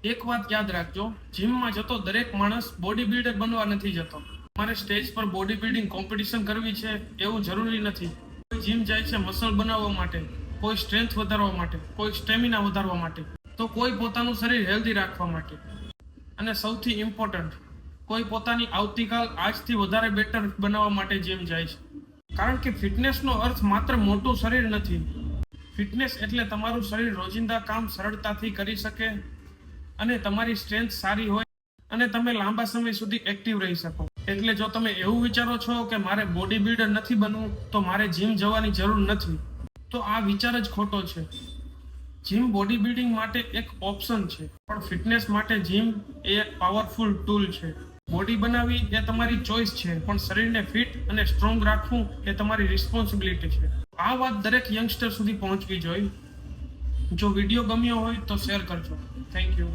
એક વાત યાદ રાખજો, જીમમાં જતો દરેક માણસ બોડી બિલ્ડર બનવા નથી જતો. તમારે સ્ટેજ પર બોડી બિલ્ડિંગ કોમ્પિટિશન કરવી છે એવું જરૂરી નથી. કોઈ જીમ જાય છે મસલ બનાવવા માટે, કોઈ સ્ટ્રેન્થ વધારવા માટે, કોઈ સ્ટેમિના વધારવા માટે, તો કોઈ પોતાનું શરીર હેલ્ધી રાખવા માટે. અને સૌથી ઇમ્પોર્ટન્ટ, કોઈ પોતાની આવતીકાલ આજથી વધારે બેટર બનાવવા માટે જીમ જાય છે. કારણ કે ફિટનેસનો અર્થ માત્ર મોટું શરીર નથી. ફિટનેસ એટલે તમારું શરીર રોજિંદા કામ સરળતાથી કરી શકે અને તમારી સ્ટ્રેન્થ સારી હોય અને તમે લાંબા સમય સુધી એક્ટિવ રહી શકો. એટલે જો તમે એવું વિચારો છો કે મારે બોડી બિલ્ડર નથી બનવું તો મારે જીમ જવાની જરૂર નથી, તો આ વિચાર જ ખોટો છે. જીમ બોડી બિલ્ડિંગ માટે એક ઓપ્શન છે, પણ ફિટનેસ માટે જીમ એ એક પાવરફુલ ટૂલ છે. બોડી બનાવવી એ તમારી ચોઇસ છે, પણ શરીરને ફિટ અને સ્ટ્રોંગ રાખવું એ તમારી રિસ્પોન્સિબિલિટી છે. આ વાત દરેક યંગસ્ટર સુધી પહોંચવી જોઈએ. જો વિડીયો ગમ્યો હોય તો શેર કરજો. Thank you.